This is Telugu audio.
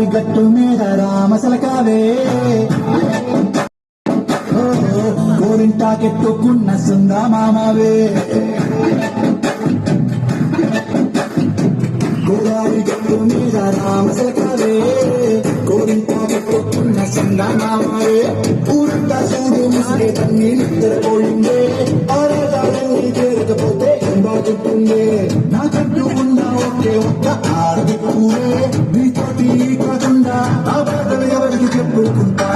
గోదావరి గట్టు మీద రామసలకావే గోరింటాకెత్తుకున్న సుందమామవే గోదావరి గట్టు మీద రామసలకావే గోరింటాకెత్తుకున్న సుందమామవే ఊరంతా చూడు ముసిరే తన్ని నిద్రపోయిందే ఆరాధాన్ని చేరకపోతే బాగుంటుందే నా కట్టు ఉన్న ఒకే ఒక్క ఆడదిక్కువే నీతోటి కాకుండా ఆ బాధలు ఎవరికి చెప్పుకుంటా